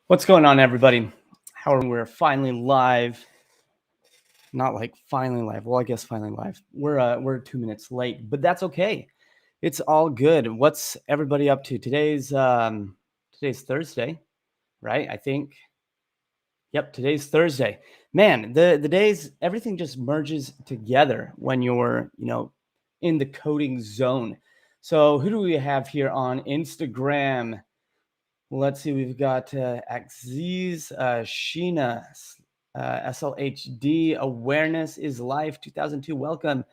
What's going on, everybody? We're finally live. Not like finally live. Well, I guess finally live. We're 2 minutes late, but that's okay. It's all good. What's everybody up to? Today's Thursday, right? I think. Yep, today's Thursday. Man, the days everything just merges together when you're in the coding zone. So who do we have here on Instagram? Let's see, we've got Axiz, Sheena, SLHD, Awareness is Life 2002. Welcome.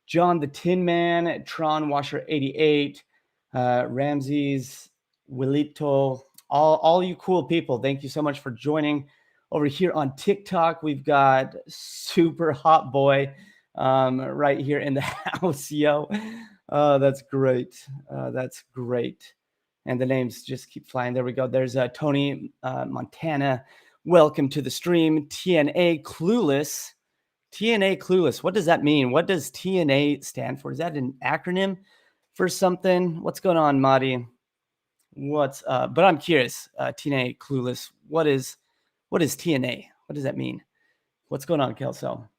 John the Tin Man, Tron Washer 88, Ramses, Willito, all you cool people. Thank you so much for joining. Over here on TikTok, we've got Super Hot Boy right here in the house, yo. That's great. That's great. And the names just keep flying. There we go. There's Tony Montana. Welcome to the stream. TNA Clueless. TNA Clueless. What does that mean? What does TNA stand for? Is that an acronym for something? What's going on, Madi? But I'm curious. TNA Clueless. What is TNA? What does that mean? What's going on, Kelso?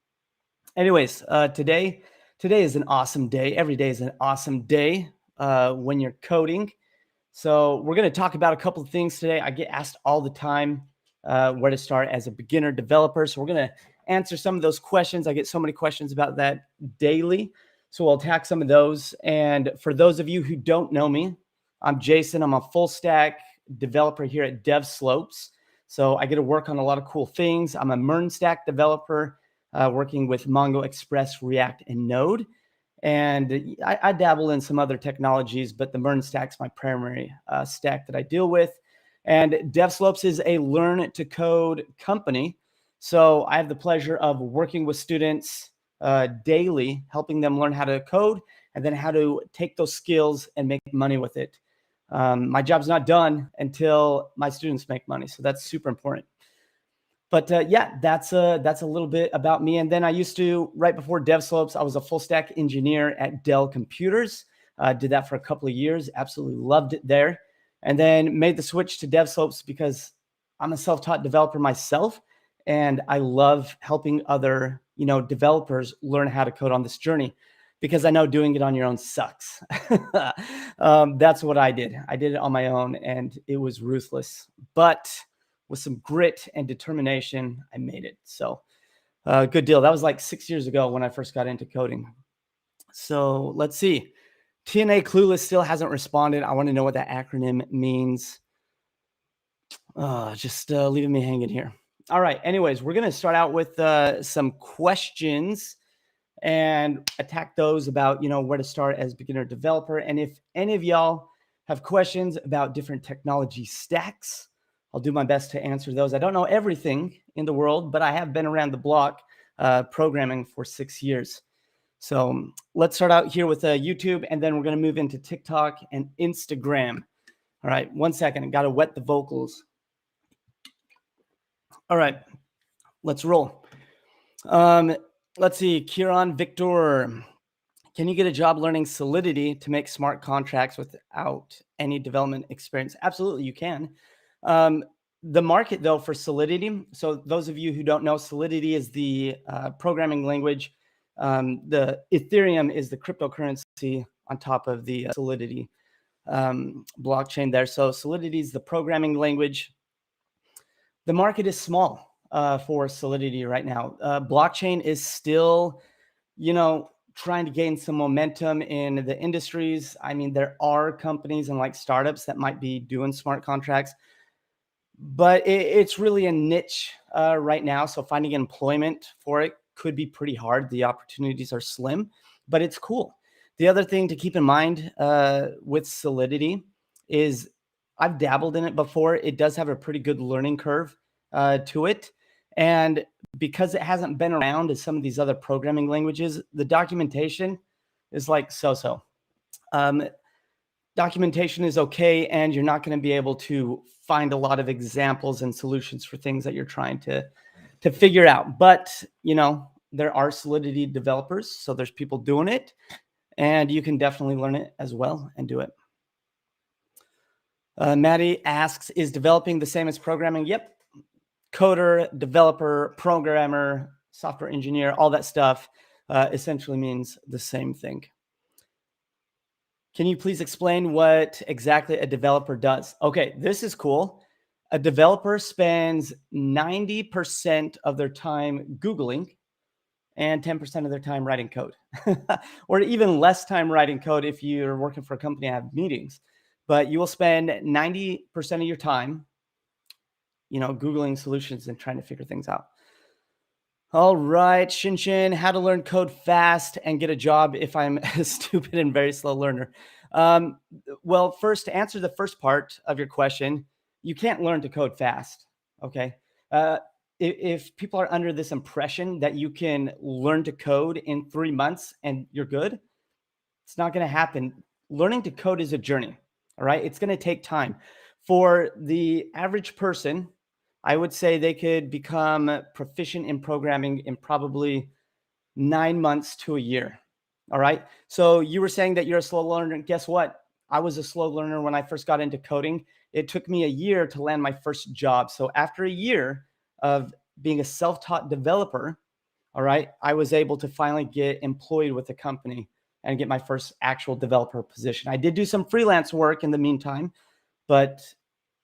Anyways, today is an awesome day. Every day is an awesome day when you're coding. So we're going to talk about a couple of things today. I get asked all the time where to start as a beginner developer. So we're going to answer some of those questions. I get so many questions about that daily. So we'll attack some of those. And for those of you who don't know me, I'm Jason. I'm a full stack developer here at DevSlopes. So I get to work on a lot of cool things. I'm a MERN-stack developer working with Mongo, Express, React, and Node. And I dabble in some other technologies, but the MERN stack's my primary stack that I deal with. And DevSlopes is a learn to code company. So I have the pleasure of working with students daily, helping them learn how to code and then how to take those skills and make money with it. My job's not done until my students make money. So that's super important. But yeah, that's a little bit about me. And then I used to, right before DevSlopes, I was a full stack engineer at Dell Computers. Did that for a couple of years. Absolutely loved it there. And then made the switch to DevSlopes because I'm a self-taught developer myself. And I love helping other, developers learn how to code on this journey because I know doing it on your own sucks. That's what I did. I did it on my own and it was ruthless. But with some grit and determination, I made it. So good deal. That was like 6 years ago when I first got into coding. So let's see. TNA Clueless still hasn't responded. I want to know what that acronym means. Just leaving me hanging here. All right. Anyways, we're going to start out with some questions and attack those about, where to start as beginner developer. And if any of y'all have questions about different technology stacks, I'll do my best to answer those. I don't know everything in the world, but I have been around the block programming for 6 years. So let's start out here with YouTube, and then we're going to move into TikTok and Instagram. All right, 1 second. I got to wet the vocals. All right, let's roll. Let's see. Kieran Victor. Can you get a job learning Solidity to make smart contracts without any development experience? Absolutely, you can. The market, though, for Solidity, so those of you who don't know, Solidity is the programming language. The Ethereum is the cryptocurrency on top of the Solidity blockchain there. So Solidity is the programming language. The market is small for Solidity right now. Blockchain is still, trying to gain some momentum in the industries. I mean, there are companies and like startups that might be doing smart contracts, but it's really a niche right now. So finding employment for it could be pretty hard. The opportunities are slim, but it's cool. The other thing to keep in mind with Solidity is I've dabbled in it before. It does have a pretty good learning curve to it. And because it hasn't been around as some of these other programming languages, the documentation is like so-so. Documentation is okay, and you're not going to be able to find a lot of examples and solutions for things that you're trying to figure out. But, there are Solidity developers, so there's people doing it, and you can definitely learn it as well and do it. Maddie asks, is developing the same as programming? Yep. Coder, developer, programmer, software engineer, all that stuff essentially means the same thing. Can you please explain what exactly a developer does? Okay, this is cool. A developer spends 90% of their time Googling and 10% of their time writing code, or even less time writing code if you're working for a company and have meetings. But you will spend 90% of your time, Googling solutions and trying to figure things out. All right, Shinshin, how to learn code fast and get a job if I'm a stupid and very slow learner. Well, first, to answer the first part of your question, you can't learn to code fast, okay? If people are under this impression that you can learn to code in 3 months and you're good, it's not going to happen. Learning to code is a journey, all right? It's going to take time. For the average person, I would say they could become proficient in programming in probably 9 months to a year. All right. So you were saying that you're a slow learner. Guess what? I was a slow learner when I first got into coding. It took me a year to land my first job. So after a year of being a self-taught developer, all right, I was able to finally get employed with a company and get my first actual developer position. I did do some freelance work in the meantime, but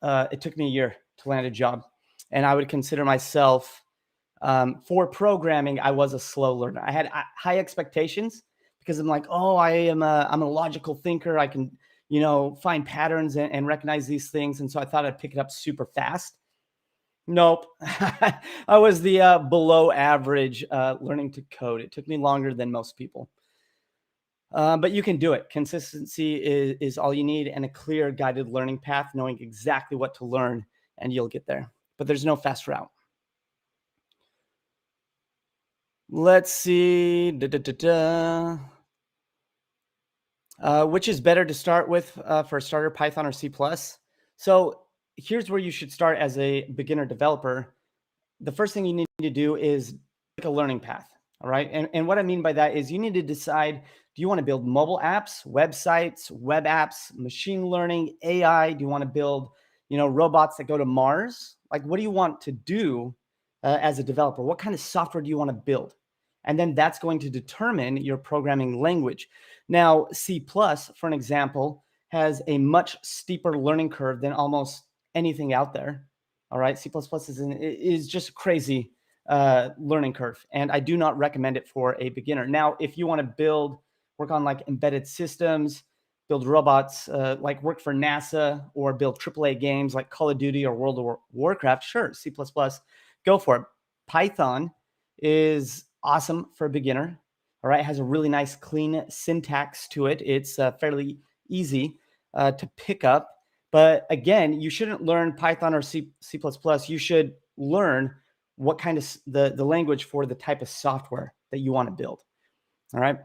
it took me a year to land a job. And I would consider myself, for programming, I was a slow learner. I had high expectations because I'm like, oh, I'm a logical thinker. I can, find patterns and recognize these things. And so I thought I'd pick it up super fast. Nope. I was the below average learning to code. It took me longer than most people. But you can do it. Consistency is all you need, and a clear guided learning path, knowing exactly what to learn, and you'll get there. But there's no fast route. Let's see. Which is better to start with for a starter, Python or C++? So here's where you should start as a beginner developer. The first thing you need to do is pick a learning path. All right. And what I mean by that is you need to decide, do you want to build mobile apps, websites, web apps, machine learning, AI? Do you want to build, robots that go to Mars? Like, what do you want to do as a developer? What kind of software do you want to build? And then that's going to determine your programming language. Now, C++, for an example, has a much steeper learning curve than almost anything out there. All right. C++ is just a crazy learning curve, and I do not recommend it for a beginner. Now, if you want to work on like embedded systems, build robots, like work for NASA, or build AAA games like Call of Duty or World of Warcraft, sure, C++, go for it. Python is awesome for a beginner. All right, it has a really nice, clean syntax to it. It's fairly easy to pick up. But again, you shouldn't learn Python or C++. You should learn what kind of the language for the type of software that you want to build. All right.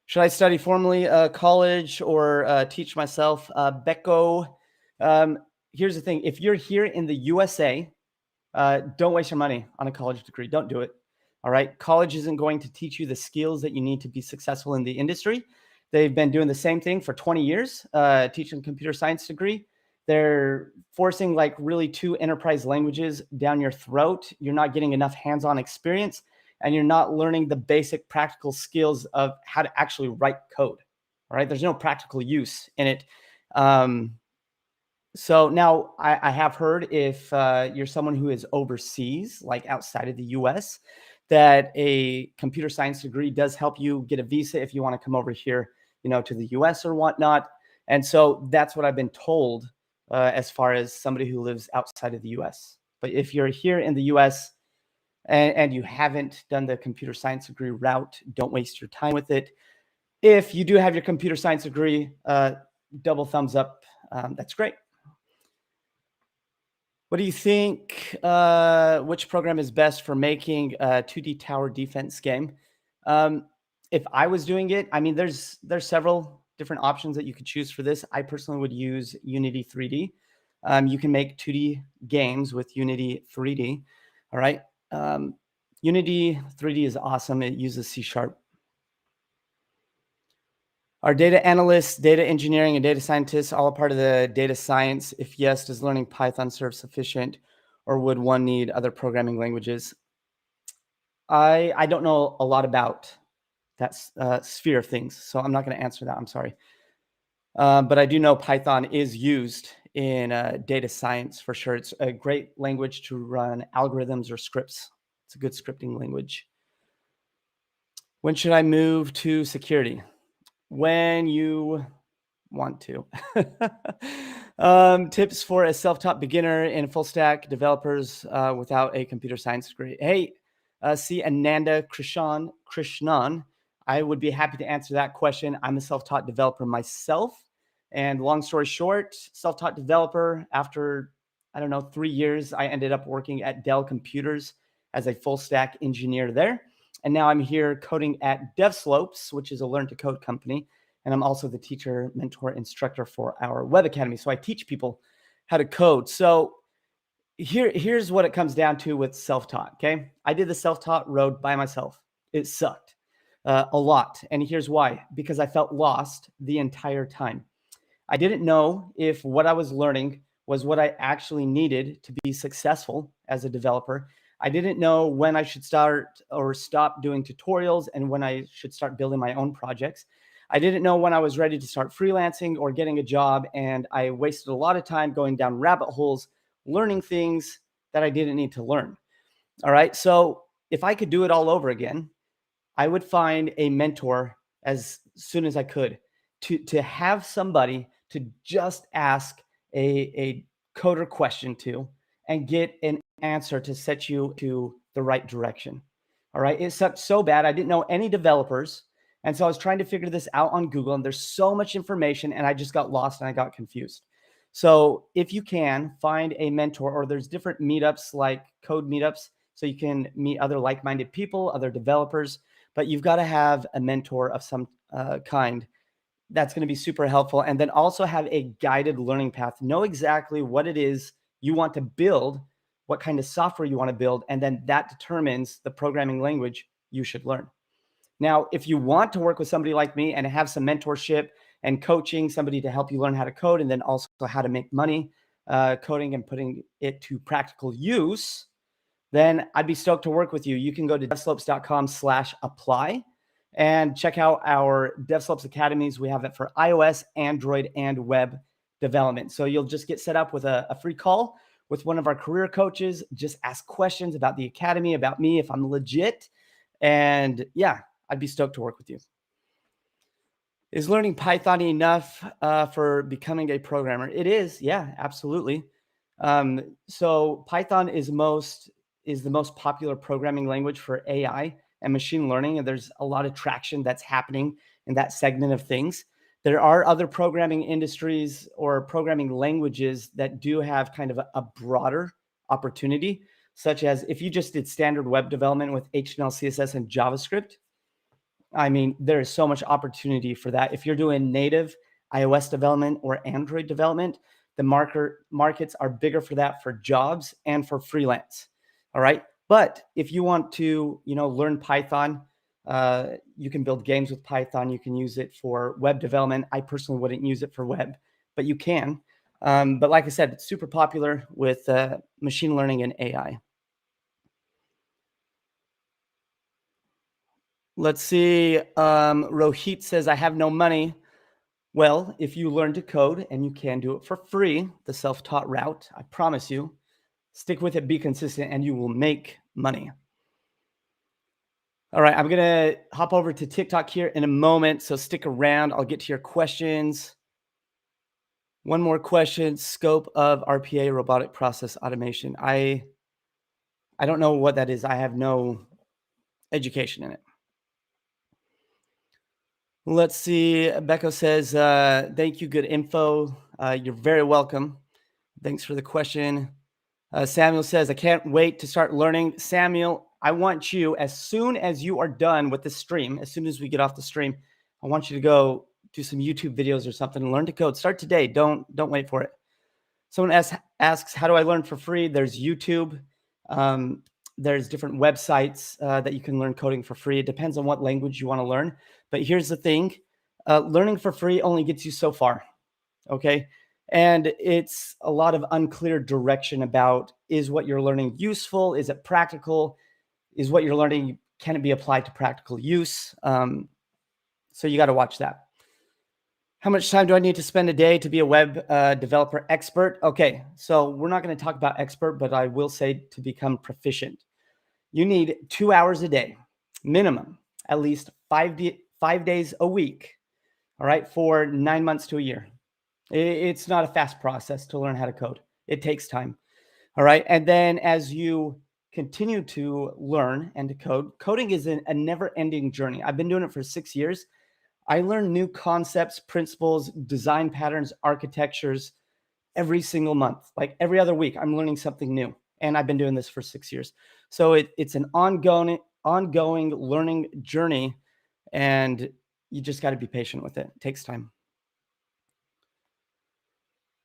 Should I study formally college or teach myself? Becco, here's the thing. If you're here in the USA, don't waste your money on a college degree. Don't do it. All right. College isn't going to teach you the skills that you need to be successful in the industry. They've been doing the same thing for 20 years, teaching a computer science degree. They're forcing like really 2 enterprise languages down your throat. You're not getting enough hands-on experience, and you're not learning the basic practical skills of how to actually write code. All right. There's no practical use in it. So now I have heard if you're someone who is overseas, like outside of the US, that a computer science degree does help you get a visa if you want to come over here, to the US or whatnot. And so that's what I've been told as far as somebody who lives outside of the US. But if you're here in the US and you haven't done the computer science degree route, don't waste your time with it. If you do have your computer science degree, double thumbs up. That's great. What do you think? Which program is best for making a 2D tower defense game? If I was doing it, I mean, there's several different options that you could choose for this. I personally would use Unity 3D. You can make 2D games with Unity 3D. All right. Unity 3D is awesome. It uses C#. Are data analysts, data engineering, and data scientists all a part of the data science? If yes, does learning Python serve sufficient, or would one need other programming languages? I don't know a lot about that sphere of things, so I'm not going to answer that. I'm sorry. But I do know Python is used in data science for sure. It's a great language to run algorithms or scripts. It's a good scripting language. When should I move to security? When you want to. Tips for a self-taught beginner and full stack developers without a computer science degree. Hey, see Ananda Krishnan. I would be happy to answer that question. I'm a self-taught developer myself. And long story short, self-taught developer, after, I don't know, 3 years, I ended up working at Dell Computers as a full stack engineer there. And now I'm here coding at DevSlopes, which is a learn to code company. And I'm also the teacher, mentor, instructor for our web academy. So I teach people how to code. So here's what it comes down to with self-taught. Okay. I did the self-taught road by myself. It sucked a lot. And here's why: because I felt lost the entire time. I didn't know if what I was learning was what I actually needed to be successful as a developer. I didn't know when I should start or stop doing tutorials and when I should start building my own projects. I didn't know when I was ready to start freelancing or getting a job, and I wasted a lot of time going down rabbit holes, learning things that I didn't need to learn. All right. So if I could do it all over again, I would find a mentor as soon as I could, to have somebody to just ask a coder question to and get an answer to set you to the right direction. All right. It sucked so bad. I didn't know any developers. And so I was trying to figure this out on Google, and there's so much information, and I just got lost and I got confused. So if you can find a mentor, or there's different meetups like code meetups, so you can meet other like-minded people, other developers, but you've got to have a mentor of some kind. That's going to be super helpful. And then also have a guided learning path. Know exactly what it is you want to build, what kind of software you want to build, and then that determines the programming language you should learn. Now, if you want to work with somebody like me and have some mentorship and coaching, somebody to help you learn how to code and then also how to make money coding and putting it to practical use, then I'd be stoked to work with you. You can go to devslopes.com/apply and check out our DevSlopes Academies. We have it for iOS, Android, and web development. So you'll just get set up with a free call with one of our career coaches. Just ask questions about the Academy, about me, if I'm legit. And yeah, I'd be stoked to work with you. Is learning Python enough for becoming a programmer? It is. Yeah, absolutely. So Python is the most popular programming language for AI and machine learning. And there's a lot of traction that's happening in that segment of things. There are other programming industries or programming languages that do have kind of a broader opportunity, such as if you just did standard web development with HTML, CSS, and JavaScript. I mean, there is so much opportunity for that. If you're doing native iOS development or Android development, the markets are bigger for that, for jobs and for freelance. All right. But if you want to, learn Python, you can build games with Python. You can use it for web development. I personally wouldn't use it for web, but you can. But like I said, it's super popular with machine learning and AI. Let's see. Rohit says, I have no money. Well, if you learn to code, and you can do it for free, the self-taught route, I promise you, stick with it, be consistent, and you will make money. All right, I'm going to hop over to TikTok here in a moment, so stick around. I'll get to your questions. One more question: scope of RPA, robotic process automation. I don't know what that is. I have no education in it. Let's see. Becco says, thank you. Good info. You're very welcome. Thanks for the question. Samuel says, I can't wait to start learning. Samuel, I want you, as soon as you are done with the stream, as soon as we get off the stream, I want you to go do some YouTube videos or something and learn to code. Start today. Don't wait for it. Someone asks, how do I learn for free? There's YouTube. There's different websites that you can learn coding for free. It depends on what language you want to learn. But here's the thing. learning for free only gets you so far. Okay. And it's a lot of unclear direction about, is what you're learning useful? Is it practical? Is what you're learning, can it be applied to practical use? So you got to watch that. How much time do I need to spend a day to be a web developer expert? Okay, so we're not going to talk about expert, but I will say to become proficient. You need 2 hours a day, minimum, at least 5 days a week, all right, for 9 months to a year. It's not a fast process to learn how to code. It takes time, all right? And then as you continue to learn and to code, coding is a never-ending journey. I've been doing it for 6 years. I learn new concepts, principles, design patterns, architectures every single month. Like every other week, I'm learning something new. And I've been doing this for 6 years. So it's an ongoing learning journey, and you just got to be patient with it. It takes time.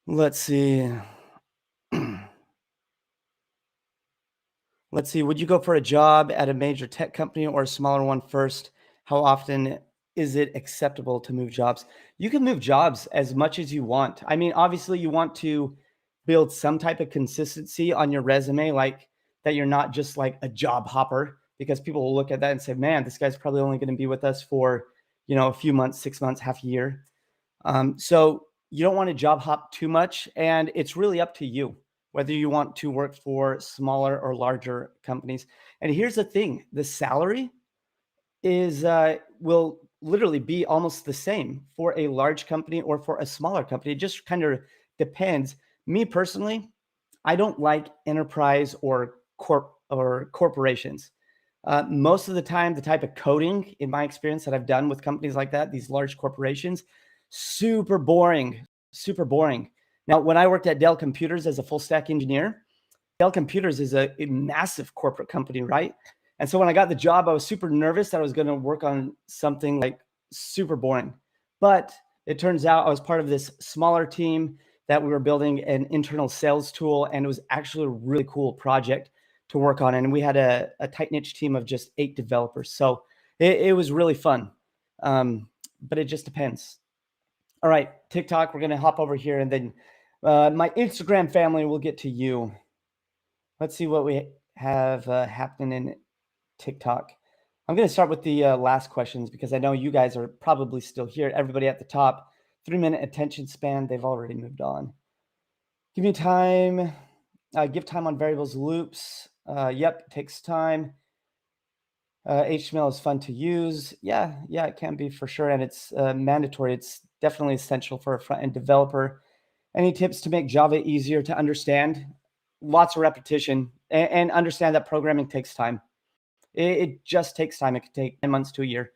Let's see. Let's see. Would you go for a job at a major tech company or a smaller one first? How often is it acceptable to move jobs? You can move jobs as much as you want. I mean, obviously, you want to build some type of consistency on your resume, like that you're not just like a job hopper, because people will look at that and say, man, this guy's probably only going to be with us for, a few months, 6 months, half a year. So you don't want to job hop too much, and it's really up to you whether you want to work for smaller or larger companies. And here's the thing: the salary is will literally be almost the same for a large company or for a smaller company. It just kind of depends. Me personally, I don't like enterprise or corporations. Most of the time, the type of coding, in my experience, that I've done with companies like that, these large corporations, super boring, super boring. Now, when I worked at Dell Computers as a full stack engineer, Dell Computers is a massive corporate company, right? And so when I got the job, I was super nervous that I was going to work on something like super boring. But it turns out I was part of this smaller team that we were building an internal sales tool, and it was actually a really cool project to work on. And we had a tight knit team of just 8 developers. So it was really fun. But it just depends. All right, TikTok, we're going to hop over here, and then my Instagram family will get to you. Let's see what we have happening in TikTok. I'm going to start with the last questions because I know you guys are probably still here. Everybody at the top, 3-minute attention span, they've already moved on. Give me time. Give time on variables loops. Yep, takes time. HTML is fun to use. Yeah, it can be for sure. And it's mandatory. It's definitely essential for a front-end developer. Any tips to make Java easier to understand? Lots of repetition, and understand that programming takes time. It just takes time. It could take 9 months to a year.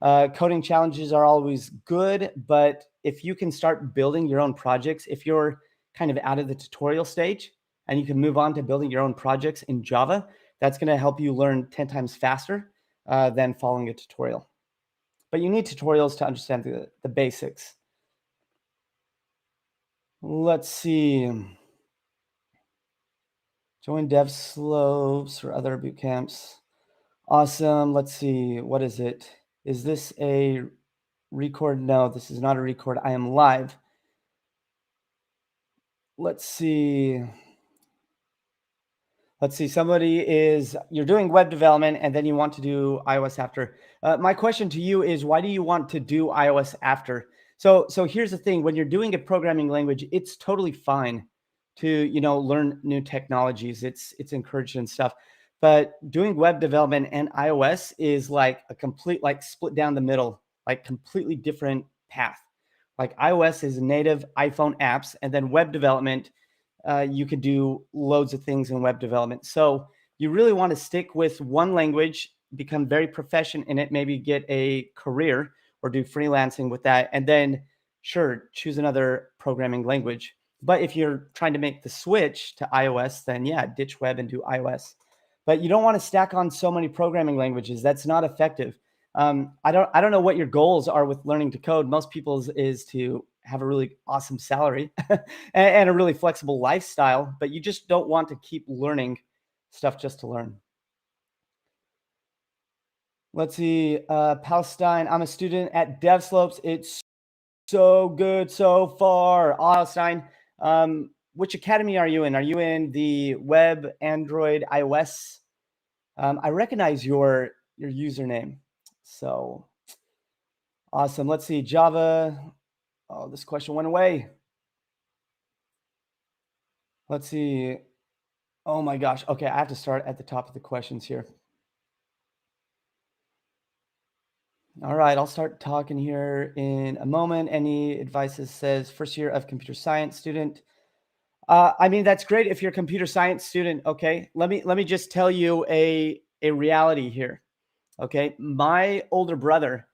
Coding challenges are always good, but if you can start building your own projects, if you're kind of out of the tutorial stage and you can move on to building your own projects in Java, that's going to help you learn 10 times faster than following a tutorial. But you need tutorials to understand the basics. Let's see. Join Dev Slopes or other boot camps. Awesome. Let's see. What is it? Is this a record? No, this is not a record. I am live. Let's see. You're doing web development and then you want to do iOS after. My question to you is, why do you want to do iOS after? So here's the thing: when you're doing a programming language, it's totally fine to, learn new technologies. It's encouraged and stuff. But doing web development and iOS is like a complete, like, split down the middle, like completely different path. Like iOS is native iPhone apps, and then web development, you could do loads of things in web development. So you really want to stick with one language, become very proficient in it, maybe get a career or do freelancing with that, and then sure, choose another programming language. But if you're trying to make the switch to iOS, then yeah, ditch web and do iOS. But you don't want to stack on so many programming languages. That's not effective. I don't know what your goals are with learning to code. Most people's is to have a really awesome salary and a really flexible lifestyle, but you just don't want to keep learning stuff just to learn. Let's see. Palestine. I'm a student at DevSlopes. It's so good so far. Palestine. Which academy are you in? Are you in the web, Android, iOS? I recognize your username. So awesome. Let's see. Java. Oh, this question went away. Let's see. Oh my gosh. Okay, I have to start at the top of the questions here. All right, I'll start talking here in a moment. Any advices says first year of computer science student. I mean, that's great if you're a computer science student. Okay, let me just tell you a reality here. Okay, my older brother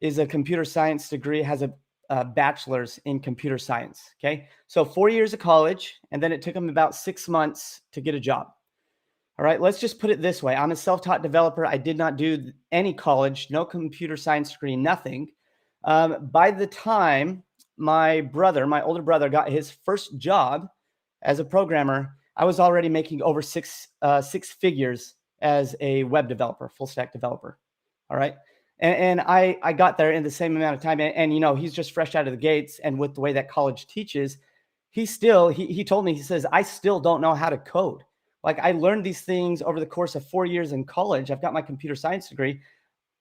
is a computer science degree, has a bachelor's in computer science. Okay, so 4 years of college, and then it took him about 6 months to get a job. All right, let's just put it this way. I'm a self-taught developer. I did not do any college, no computer science degree, nothing. By the time my brother, my older brother, got his first job as a programmer, I was already making over six figures as a web developer, full stack developer. All right. And I got there in the same amount of time. And you know, he's just fresh out of the gates. And with the way that college teaches, he told me, he says, I still don't know how to code. Like, I learned these things over the course of 4 years in college. I've got my computer science degree.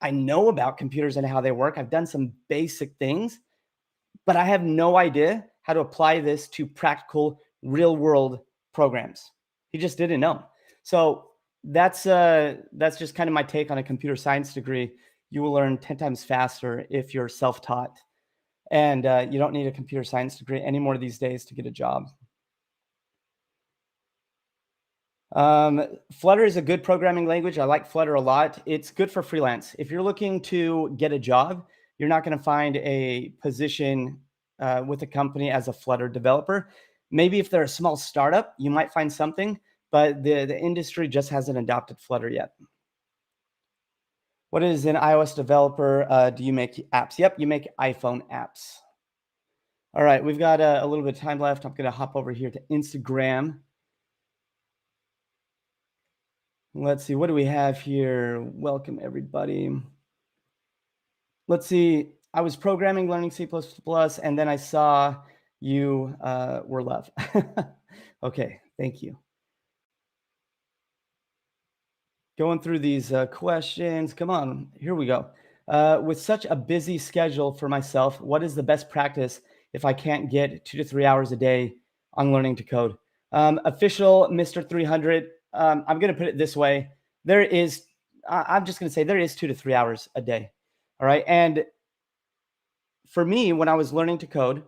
I know about computers and how they work. I've done some basic things, but I have no idea how to apply this to practical real world programs. He just didn't know. So that's just kind of my take on a computer science degree. You will learn 10 times faster if you're self-taught, and you don't need a computer science degree anymore these days to get a job. Flutter is a good programming language. I like Flutter a lot. It's good for freelance. If you're looking to get a job, you're not going to find a position with a company as a Flutter developer. Maybe if they're a small startup, you might find something, but the industry just hasn't adopted Flutter yet. What is an iOS developer? Do you make apps? Yep, you make iPhone apps. All right, we've got a little bit of time left. I'm going to hop over here to Instagram. Let's see, what do we have here? Welcome, everybody. Let's see. I was programming, learning C++, and then I saw you were love. Okay, thank you. Going through these questions. Come on, here we go. With such a busy schedule for myself, what is the best practice if I can't get 2 to 3 hours a day on learning to code? Official Mr. 300. I'm going to put it this way. I'm just going to say there is 2 to 3 hours a day. All right. And for me, when I was learning to code,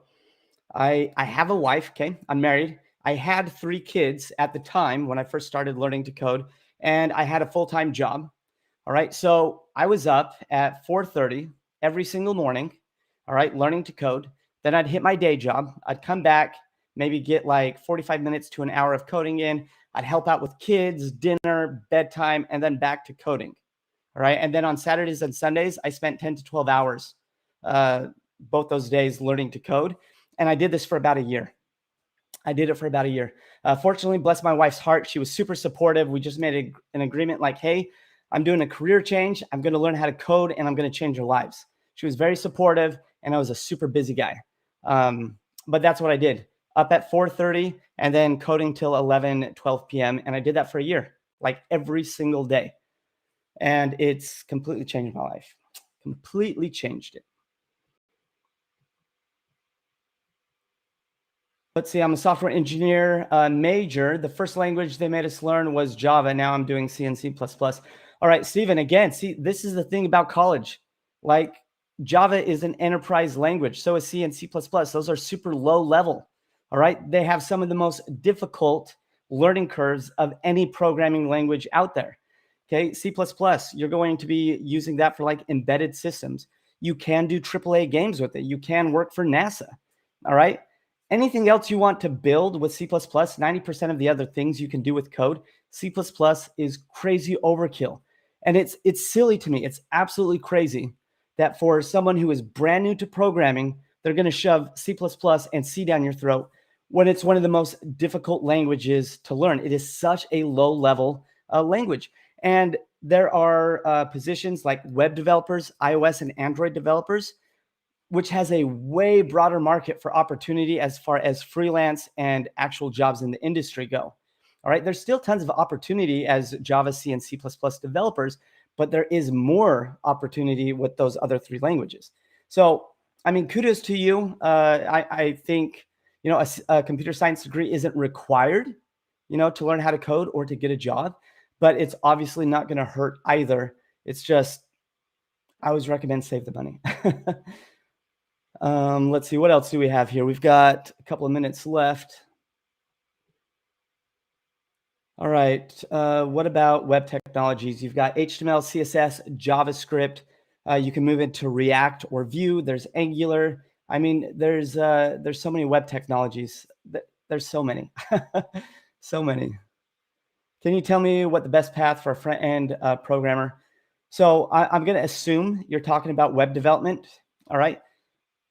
I have a wife. Okay. I'm married. I had 3 kids at the time when I first started learning to code, and I had a full-time job. All right. So I was up at 4:30 every single morning. All right. Learning to code. Then I'd hit my day job. I'd come back, maybe get like 45 minutes to an hour of coding in. I'd help out with kids, dinner, bedtime, and then back to coding. All right. And then on Saturdays and Sundays, I spent 10 to 12 hours both those days learning to code. And I did this for about a year. I did it for about a year. Fortunately, bless my wife's heart, she was super supportive. We just made an agreement like, hey, I'm doing a career change. I'm going to learn how to code, and I'm going to change your lives. She was very supportive, and I was a super busy guy. But that's what I did. Up at 4:30 and then coding till 11, 12 p.m. And I did that for a year, like every single day. And it's completely changed my life. Completely changed it. Let's see, I'm a software engineer major. The first language they made us learn was Java. Now I'm doing C and C++. All right, Stephen, again, see, this is the thing about college. Like, Java is an enterprise language. So is C and C++. Those are super low level. All right, they have some of the most difficult learning curves of any programming language out there. Okay, C++, you're going to be using that for like embedded systems. You can do AAA games with it. You can work for NASA. All right. Anything else you want to build with C++, 90% of the other things you can do with code, C++ is crazy overkill. And it's silly to me. It's absolutely crazy that for someone who is brand new to programming, they're going to shove C++ and C down your throat when it's one of the most difficult languages to learn. It is such a low level language. And there are positions like web developers, iOS and Android developers, which has a way broader market for opportunity as far as freelance and actual jobs in the industry go. All right, there's still tons of opportunity as Java, C, and C++ developers, but there is more opportunity with those other three languages. So, I mean, kudos to you. I think, you know, a computer science degree isn't required, you know, to learn how to code or to get a job, but it's obviously not going to hurt either. It's just, I always recommend save the money. Let's see, what else do we have here? We've got a couple of minutes left. All right. What about web technologies? You've got HTML, CSS, JavaScript. You can move into React or Vue. There's Angular. I mean, there's so many web technologies. There's so many, so many. Can you tell me what the best path for a front-end programmer? So I'm going to assume you're talking about web development. All right.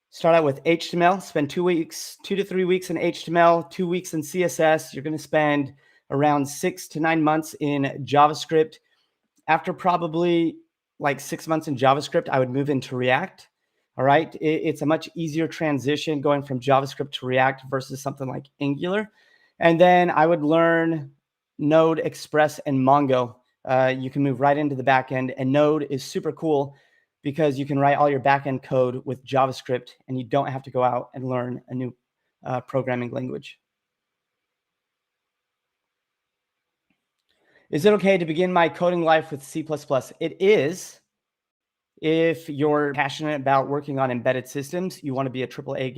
Start out with HTML, spend 2 weeks, 2 to 3 weeks in HTML, 2 weeks in CSS. You're going to spend around 6 to 9 months in JavaScript. After probably like 6 months in JavaScript, I would move into React. All right. It's a much easier transition going from JavaScript to React versus something like Angular. And then I would learn Node, Express, and Mongo. You can move right into the backend, and Node is super cool because you can write all your backend code with JavaScript and you don't have to go out and learn a new programming language. Is it okay to begin my coding life with C++? It is. If you're passionate about working on embedded systems, you want to be a AAA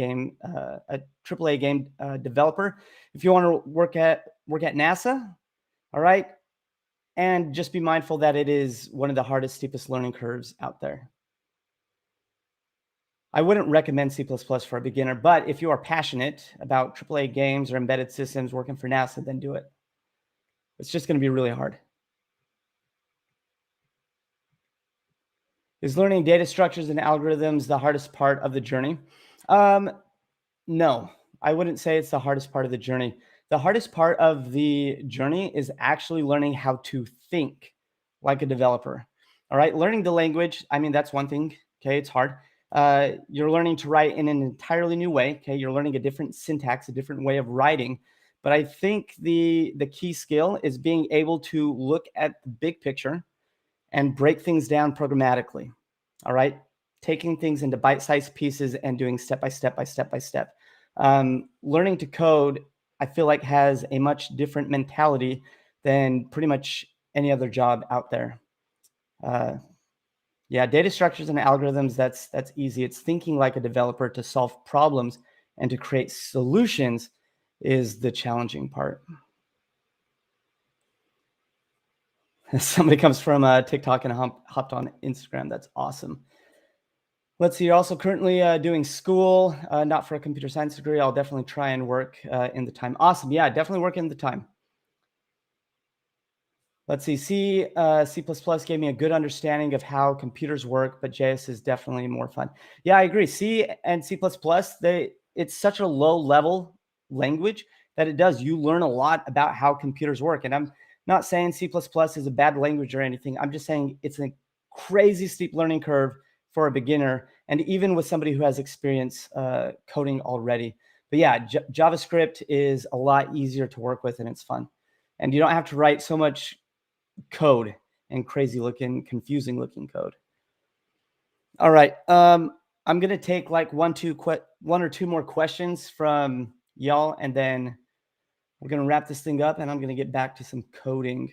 game developer. If you want to work at NASA, all right, and just be mindful that it is one of the hardest, steepest learning curves out there. I wouldn't recommend C++ for a beginner, but if you are passionate about AAA games or embedded systems working for NASA, then do it. It's just going to be really hard. Is learning data structures and algorithms the hardest part of the journey? No, I wouldn't say it's the hardest part of the journey. The hardest part of the journey is actually learning how to think like a developer. All right, learning the language, I mean, that's one thing. Okay, it's hard. You're learning to write in an entirely new way. Okay, you're learning a different syntax, a different way of writing. But I think the key skill is being able to look at the big picture and break things down programmatically. All right, taking things into bite-sized pieces and doing step by step by step by step. Learning to code, I feel like, has a much different mentality than pretty much any other job out there. Yeah, data structures and algorithms, that's easy. It's thinking like a developer to solve problems and to create solutions is the challenging part. Somebody comes from TikTok and hopped on Instagram. That's awesome. Let's see. You're also currently doing school, not for a computer science degree. I'll definitely try and work in the time. Awesome. Yeah, definitely work in the time. Let's see. C gave me a good understanding of how computers work, but JS is definitely more fun. Yeah, I agree. C and C++, it's such a low level language that you learn a lot about how computers work. And I'm not saying C++ is a bad language or anything. I'm just saying it's a crazy steep learning curve for a beginner, and even with somebody who has experience coding already. But yeah, JavaScript is a lot easier to work with, and it's fun. And you don't have to write so much code and crazy looking, confusing looking code. All right. I'm going to take like one or two more questions from y'all, and then we're going to wrap this thing up, and I'm going to get back to some coding.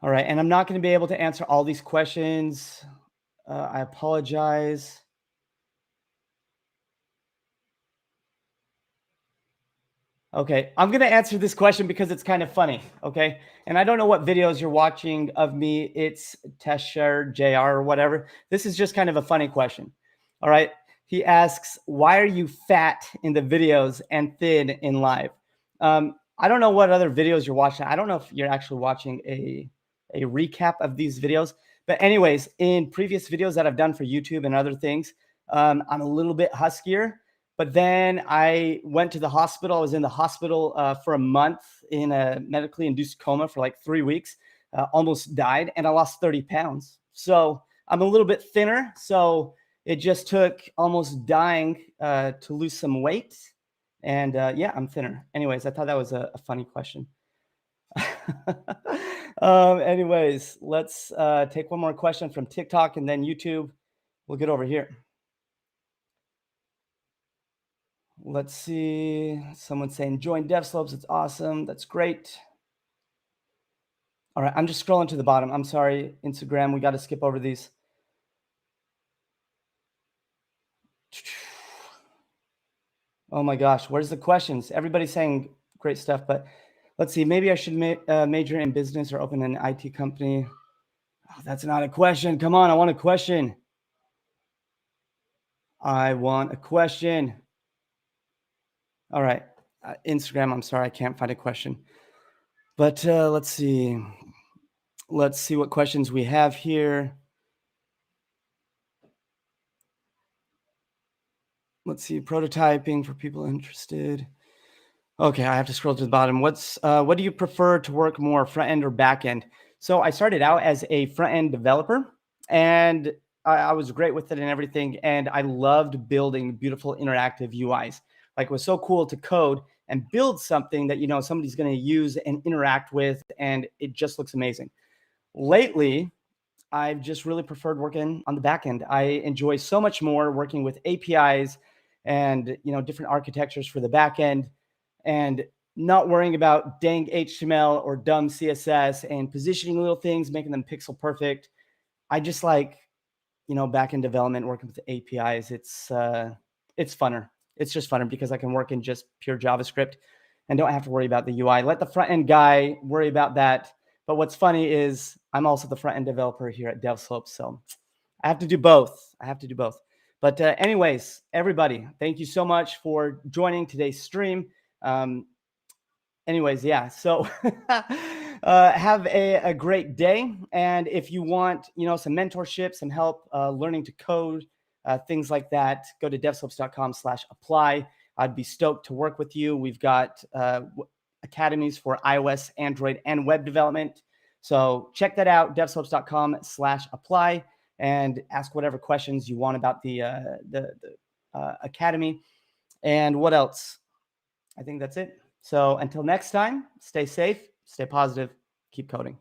All right. And I'm not going to be able to answer all these questions. I apologize. Okay, I'm going to answer this question because it's kind of funny, okay? And I don't know what videos you're watching of me. It's Tesher, JR, or whatever. This is just kind of a funny question, all right? He asks, why are you fat in the videos and thin in live? I don't know what other videos you're watching. I don't know if you're actually watching a recap of these videos. But anyways, in previous videos that I've done for YouTube and other things, I'm a little bit huskier. But then I went to the hospital. I was in the hospital for a month in a medically induced coma for like 3 weeks. almost died, and I lost 30 pounds. So I'm a little bit thinner. So it just took almost dying to lose some weight. And yeah, I'm thinner. Anyways, I thought that was a funny question. Anyways, let's take one more question from TikTok and then YouTube. We'll get over here. Let's see. Someone's saying join DevSlopes. It's awesome. That's great. All right, I'm just scrolling to the bottom. I'm sorry, Instagram. We got to skip over these. Oh my gosh, where's the questions? Everybody's saying great stuff, but let's see. Maybe I should major in business or open an IT company. Oh, that's not a question. Come on, I want a question. I want a question. All right, Instagram. I'm sorry, I can't find a question. But let's see. Let's see what questions we have here. Let's see, prototyping for people interested. Okay, I have to scroll to the bottom. What do you prefer to work more, front end or back end? So I started out as a front end developer, and I was great with it and everything. And I loved building beautiful interactive UIs. Like it was so cool to code and build something that somebody's going to use and interact with, and it just looks amazing. Lately, I've just really preferred working on the back end. I enjoy so much more working with APIs and different architectures for the back end, and not worrying about dang HTML or dumb CSS and positioning little things, making them pixel perfect. I just like back end development, working with the APIs. It's funner. It's just funner because I can work in just pure JavaScript and don't have to worry about the UI. Let the front end guy worry about that. But what's funny is I'm also the front end developer here at DevSlopes, so I have to do both. But anyways, everybody, thank you so much for joining today's stream. Anyways, yeah. So have a great day. And if you want, some mentorship, some help learning to code, things like that, go to devslopes.com/apply. I'd be stoked to work with you. We've got academies for iOS, Android, and web development. So check that out, devslopes.com/apply, and ask whatever questions you want about the academy. And what else? I think that's it. So until next time, stay safe, stay positive, keep coding.